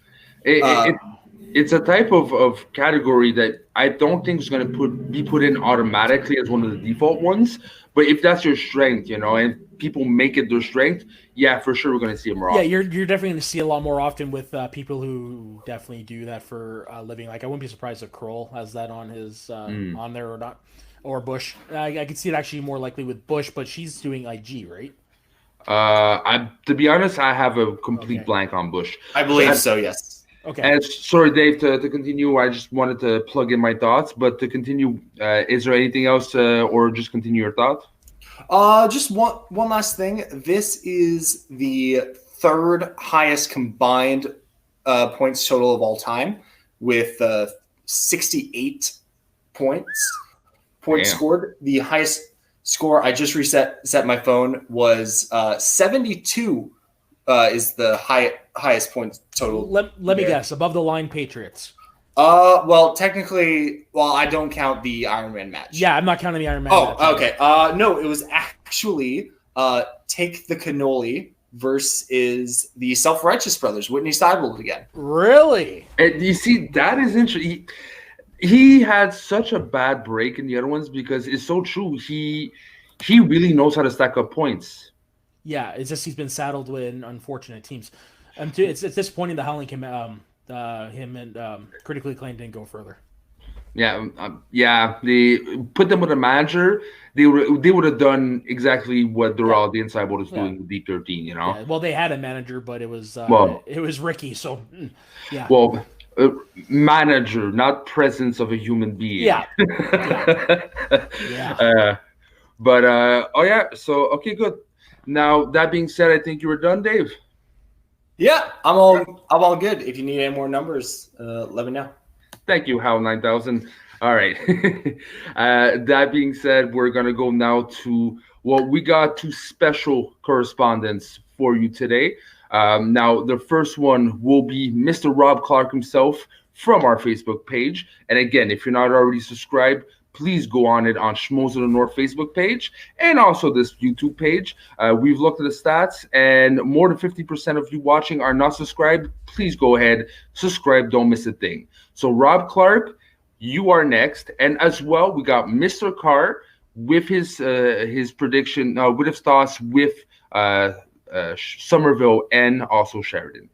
It's a type of category that I don't think is going to be put in automatically as one of the default ones. But if that's your strength, and people make it their strength, yeah, for sure we're going to see them more often. Yeah, you're definitely going to see a lot more often with people who definitely do that for a living. Like, I wouldn't be surprised if Kroll has that on his on there or not, or Bush. I could see it actually more likely with Bush, but she's doing IG, right? To be honest, I have a complete blank on Bush. I believe so, yes. Okay. And sorry, Dave, to continue, I just wanted to plug in my thoughts, but to continue, is there anything else or just continue your thoughts? Just one last thing. This is the 3rd highest combined points total of all time with 68 points scored. The highest score, I just set my phone, was 72 is the highest points total. Let me guess, above the line Patriots. Well, technically, I don't count the Iron Man match. Yeah, I'm not counting the Iron Man match. Oh, okay. No, it was actually Take the Cannoli versus the Self-Righteous Brothers, Witney Seibold again. Really? And you see, that is interesting. he had such a bad break in the other ones because it's so true. He really knows how to stack up points. Yeah, it's just he's been saddled with unfortunate teams. It's disappointing the Howling him and critically acclaimed didn't go further. Yeah, yeah. They put them with a manager. They would have done exactly what Doral and Seibold is doing with D13. You know. Yeah, well, they had a manager, but it was Well, Ricky. So yeah. Well, manager, not presence of a human being. Yeah. Yeah. But oh yeah. So okay, good. Now that being said, I think you were done, Dave. Yeah, I'm all good. If you need any more numbers, let me know. Thank you, Hal 9000. All right. That being said, we're gonna go now to we got two special correspondents for you today. Now, the first one will be Mr. Rob Clark himself from our Facebook page. And again, if you're not already subscribed, please go on it on Schmoes of the North Facebook page and also this YouTube page. We've looked at the stats, and more than 50% of you watching are not subscribed. Please go ahead, subscribe, don't miss a thing. So, Rob Clark, you are next. And as well, we got Mr. Carr with his prediction, with his thoughts with Somerville and also Sheridan.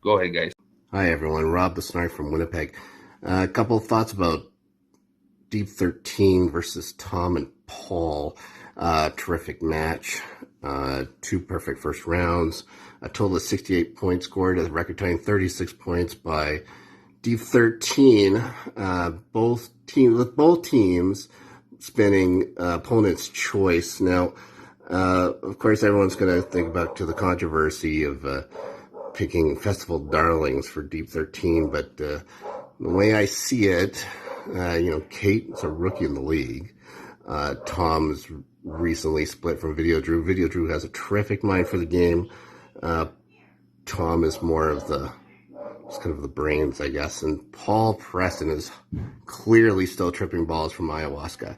Go ahead, guys. Hi, everyone. Rob the Snark from Winnipeg. A couple of thoughts about Deep 13 versus Tom and Paul. Terrific match. Two perfect first rounds. A total of 68 points scored, a record-tying 36 points by Deep 13. Both teams spinning opponent's choice. Now, of course, everyone's going to think back to the controversy of picking Festival Darlings for Deep 13, but the way I see it, Kate's a rookie in the league. Tom's recently split from Video Drew. Video Drew has a terrific mind for the game. Tom is more of the brains, I guess. And Paul Preston is clearly still tripping balls from ayahuasca.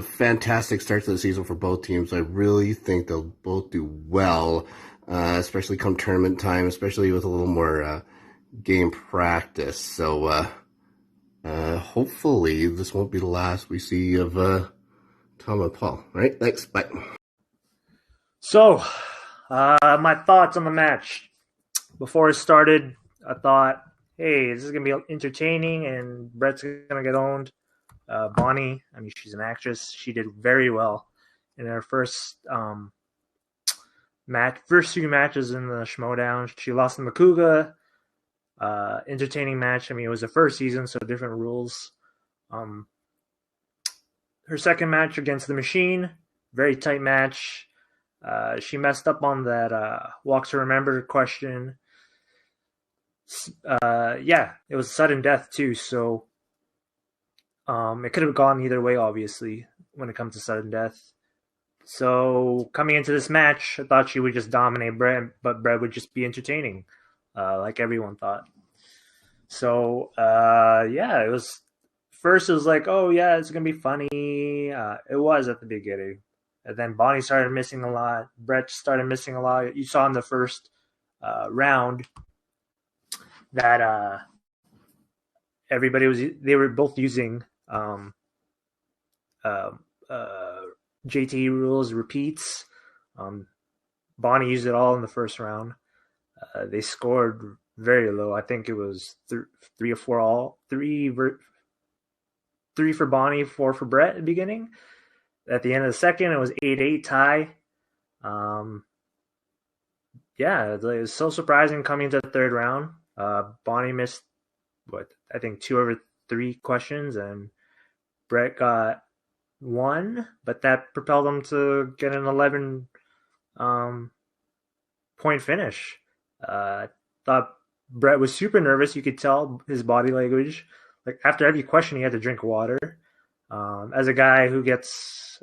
Fantastic start to the season for both teams. I really think they'll both do well, especially come tournament time, especially with a little more game practice. So hopefully this won't be the last we see of Tom and Paul. All right, thanks. Bye. So, my thoughts on the match. Before it started, I thought, hey, this is going to be entertaining and Brett's going to get owned. Bonnie, she's an actress. She did very well in her first few matches in the Schmoedown. She lost to Makuga. Entertaining match. It was the first season, so different rules. Her second match against the Machine, very tight match. She messed up on that walk to remember question. It was sudden death too, so it could have gone either way, obviously, when it comes to sudden death. So coming into this match, I thought she would just dominate Brett, but Brett would just be entertaining, like everyone thought. So it was first. It was like, oh yeah, it's gonna be funny. It was at the beginning, and then Bonnie started missing a lot. Brett started missing a lot. You saw in the first round that they were both using JT rules repeats. Bonnie used it all in the first round. They scored very low. I think it was 3 or 4 all. 3 for Bonnie, 4 for Brett at the beginning. At the end of the second, it was 8-8 tie. It was so surprising coming to the third round. Bonnie missed, I think 2 over 3 questions, and Brett got 1, but that propelled him to get an 11 point finish. Thought Brett was super nervous. You could tell his body language. Like after every question, he had to drink water. As a guy who gets,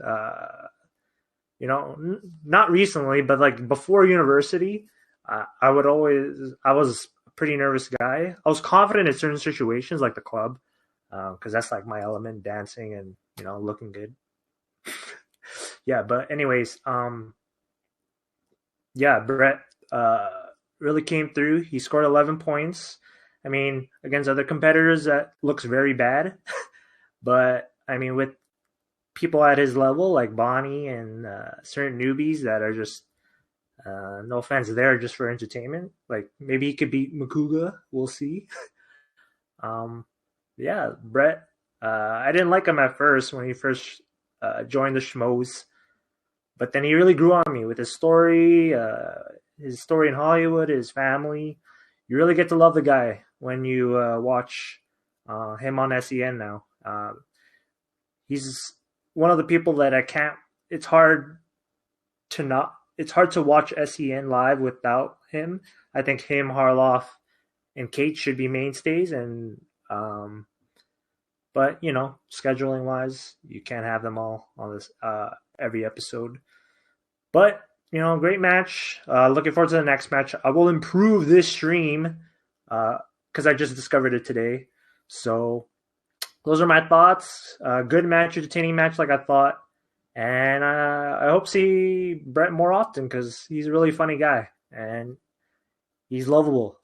not recently, but like before university, I was a pretty nervous guy. I was confident in certain situations, like the club, because that's like my element, dancing and looking good. But anyways, Brett really came through. He scored 11 points. I mean, against other competitors, that looks very bad. But I mean, with people at his level like Bonnie and certain newbies that are just no offense, there just for entertainment. Like maybe he could beat Makuga. We'll see. um, yeah, Brett. I didn't like him at first when he first joined the Schmoes, but then he really grew on me with his story in Hollywood, his family. You really get to love the guy when you watch him on SEN now. He's one of the people that I can't. It's hard to not. It's hard to watch SEN live without him. I think him, Harloff, and Kate should be mainstays, and but you know, scheduling wise, you can't have them all on this every episode. But you know, great match. Looking forward to the next match. I will improve this stream because I just discovered it today. So those are my thoughts. Good match, entertaining match, like I thought. And I hope to see Brett more often because he's a really funny guy and he's lovable.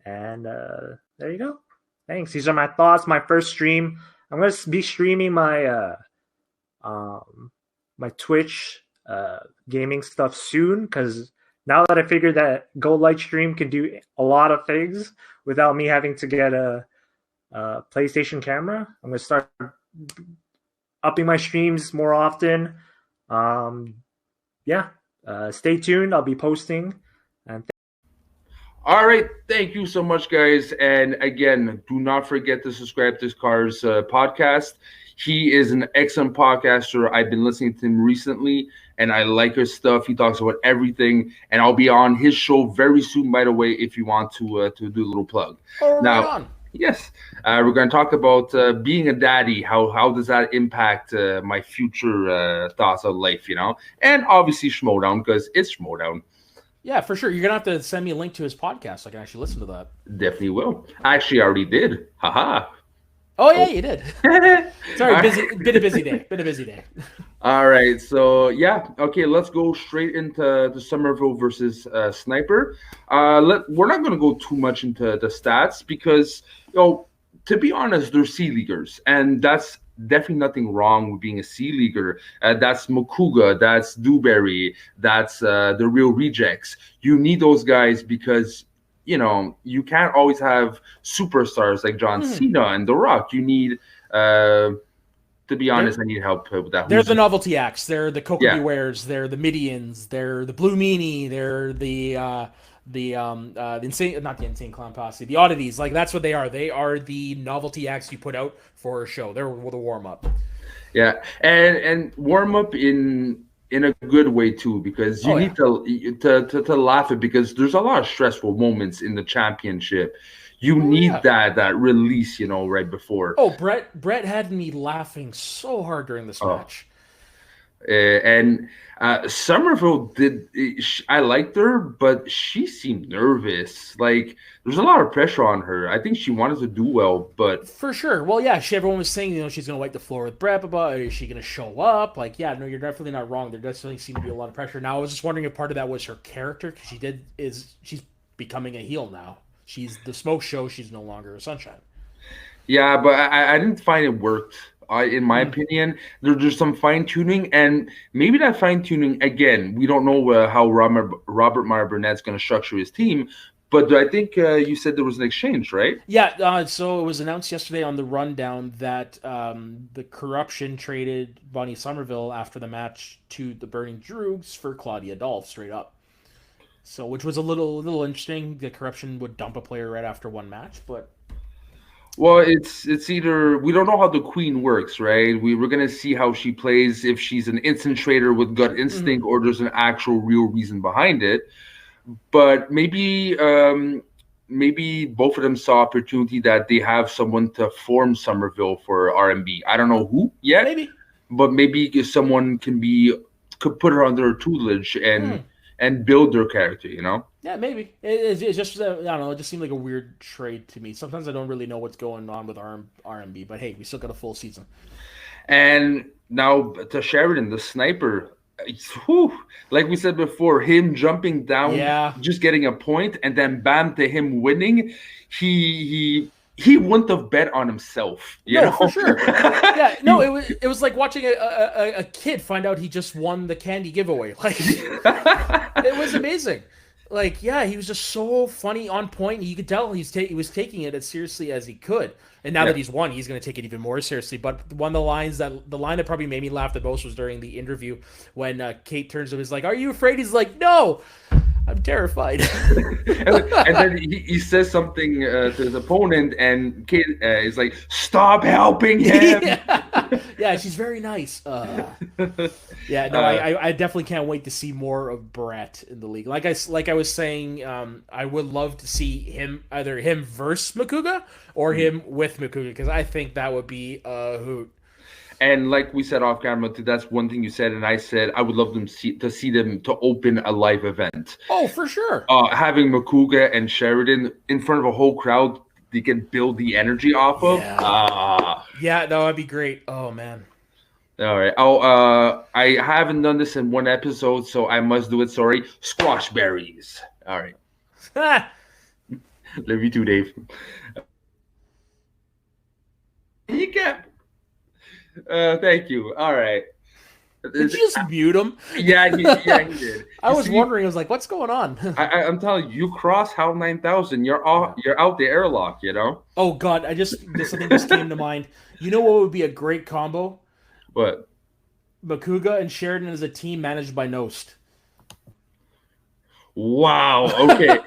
And there you go. Thanks. These are my thoughts. My first stream. I'm going to be streaming my my Twitch gaming stuff soon because now that I figured that Gold Light Stream can do a lot of things without me having to get a PlayStation camera, I'm going to start upping my streams more often. Stay tuned. I'll be posting. And All right, thank you so much, guys. And again, do not forget to subscribe to Car's podcast. He is an excellent podcaster. I've been listening to him recently, and I like his stuff. He talks about everything, and I'll be on his show very soon, by the way, if you want to do a little plug. Right on. Yes, we're going to talk about being a daddy. How does that impact my future thoughts of life, you know? And obviously Schmoedown, because it's Schmoedown. Yeah, for sure. You're going to have to send me a link to his podcast so I can actually listen to that. Definitely will. Actually, I already did. Haha. Oh, yeah, you did. Sorry, been a busy day. All right, so yeah, okay, let's go straight into the Somerville versus Sniper. We're not going to go too much into the stats because, you know, to be honest, they're C leaguers, and that's definitely nothing wrong with being a C leaguer. That's Makuga, that's Dewberry, that's the real rejects. You need those guys because, you know, you can't always have superstars like John Cena and The Rock. You need, to be honest, I need help with that. They're the novelty acts. They're the Coco Bewares. They're the Midians. They're the Blue Meanie. They're the insane, not the Insane Clown Posse, the Oddities. Like, that's what they are. They are the novelty acts you put out for a show. They're the warm up. Yeah, and warm up in a good way too, because you need to laugh at, because there's a lot of stressful moments in the championship. You need that release, you know, right before. Oh, Brett had me laughing so hard during this match. And Somerville I liked her, but she seemed nervous. Like, there's a lot of pressure on her. I think she wanted to do well, but for sure. Well, yeah, everyone was saying, you know, she's gonna wipe the floor with Brett, but is she gonna show up? Like, yeah, no, you're definitely not wrong. There definitely seemed to be a lot of pressure. Now, I was just wondering if part of that was her character, because she's becoming a heel now. She's the smoke show. She's no longer a Sunshine. Yeah, but I didn't find it worked. In my opinion, there's some fine tuning, and maybe that fine tuning, again, we don't know how Robert Meyer Burnett's going to structure his team, but I think you said there was an exchange, right? Yeah, so it was announced yesterday on the rundown that the Corruption traded Bonnie Somerville after the match to the Burning Droogs for Claudia Dolph, straight up. So, which was a little interesting. The Corruption would dump a player right after one match, but... Well, it's either, we don't know how the Queen works, right? We're gonna see how she plays, if she's an instant trader with gut instinct, or there's an actual real reason behind it. But maybe both of them saw opportunity that they have someone to form Somerville for R&B. I don't know who yet, but maybe someone could put her under her tutelage and build their character, you know? Yeah, maybe. It's just, I don't know, it just seemed like a weird trade to me. Sometimes I don't really know what's going on with R&B, but hey, we still got a full season. And now to Sheridan, the Sniper, Whew, like we said before, him jumping down, Yeah. just getting a point, and then bam to him winning. He wouldn't have bet on himself. You No, know? for sure. Yeah, no, it was like watching a kid find out he just won the candy giveaway. Like it was amazing. Like, yeah, he was just so funny, on point. You could tell he was taking it as seriously as he could. And now Yeah. that he's won, he's going to take it even more seriously. But one of the line that probably made me laugh the most was during the interview when Kate turns to him, is like, "Are you afraid?" He's like, "No, I'm terrified." And then he says something to his opponent, and Kate is like, "Stop helping him." Yeah, she's very nice. Yeah, no, I definitely can't wait to see more of Brett in the league. Like I was saying, I would love to see him, either him versus Makuga or him with Makuga, because I think that would be a hoot. And like we said off camera too, that's one thing you said, and I said I would love them to see them to open a live event. Oh, for sure. Having Makuga and Sheridan in front of a whole crowd, they can build the energy off of. Yeah, no, that'd be great. Oh man. All right. I haven't done this in one episode, so I must do it. Sorry. Squash berries. All right. Love you too, Dave. You can't. Thank you. All right. Did you just mute him? Yeah, he did. I was wondering. I was like, "What's going on?" I'm telling you, you cross HAL 9000, you're out the airlock. You know. Oh God, something just came to mind. You know what would be a great combo? What? Makuga and Sheridan as a team managed by Nost. Wow. Okay.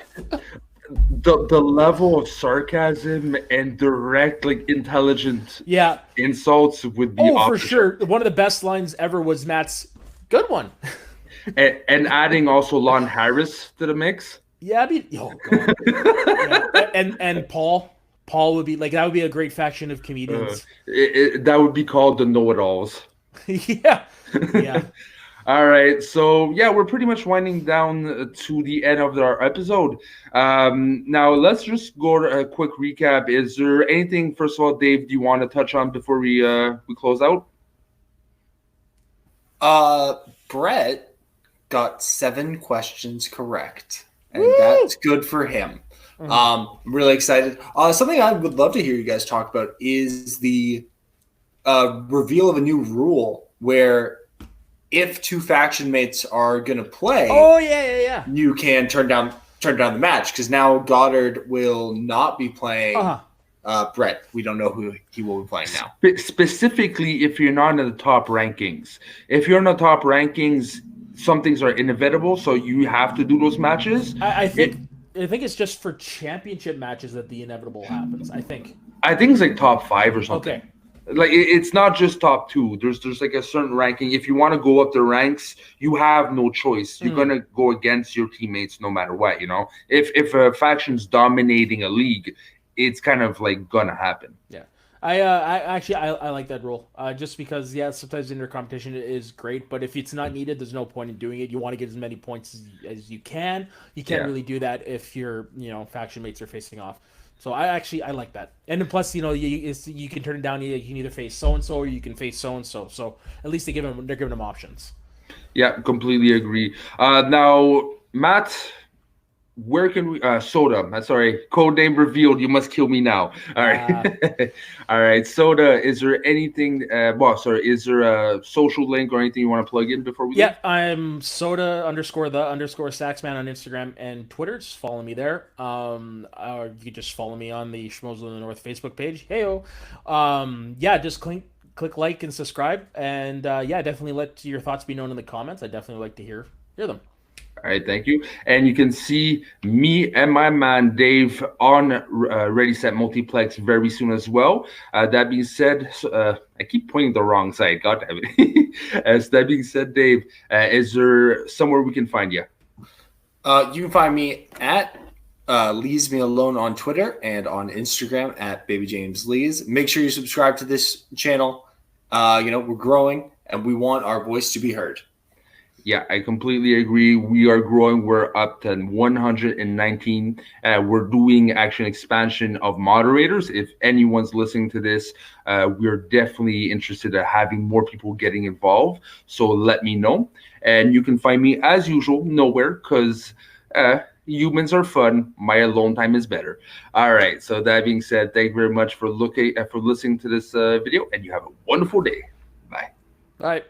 The level of sarcasm and direct, like, intelligent insults would be for sure. One of the best lines ever was Matt's "good one," and adding also Lon Harris to the mix. Yeah, oh God. Yeah. And Paul would be like, that would be a great faction of comedians. That would be called the know-it-alls. Yeah. All right, so yeah, we're pretty much winding down to the end of our episode. Now let's just go to a quick recap. Is there anything, first of all, Dave, do you want to touch on before we close out? Brett got 7 questions correct, and that's good for him. I'm really excited. Something I would love to hear you guys talk about is the reveal of a new rule where if 2 faction mates are going to play, you can turn down the match, because now Goddard will not be playing Brett. We don't know who he will be playing now. Specifically, if you're not in the top rankings. If you're in the top rankings, some things are inevitable, so you have to do those matches. I think it's just for championship matches that the inevitable happens. I think it's like top 5 or something. Okay. Like, it's not just top 2. There's like a certain ranking. If you want to go up the ranks, you have no choice. You're gonna go against your teammates no matter what. You know, if a faction's dominating a league, it's kind of like gonna happen. Yeah, I like that rule. Just because sometimes inter competition is great, but if it's not needed, there's no point in doing it. You want to get as many points as you can. You can't really do that if your faction mates are facing off. So I like that. And then plus, you can turn it down. You can either face so and so or you can face so and so. So at least they're giving them options. Yeah, completely agree. Now, Matt, where can we Soda, sorry, code name revealed, you must kill me now. All right. All right, Soda, is there anything is there a social link or anything you want to plug in before we go? I'm Soda_the_Saxman on Instagram and Twitter. Just follow me there. Or you can just follow me on the Schmoedown in the North Facebook page. Heyo. Just click like and subscribe, and definitely let your thoughts be known in the comments. I definitely like to hear them. All right, thank you. And you can see me and my man Dave on Ready Set Multiplex very soon as well. That being said, I keep pointing the wrong side. God damn it. As that being said, Dave, is there somewhere we can find you? You can find me at Leaves Me Alone on Twitter and on Instagram at BabyJamesLees. Make sure you subscribe to this channel. We're growing and we want our voice to be heard. Yeah, I completely agree. We are growing. We're up to 119. We're doing actually an expansion of moderators. If anyone's listening to this, we're definitely interested in having more people getting involved. So let me know. And you can find me as usual nowhere because humans are fun. My alone time is better. All right. So that being said, thank you very much for listening to this video, and you have a wonderful day. Bye. All right.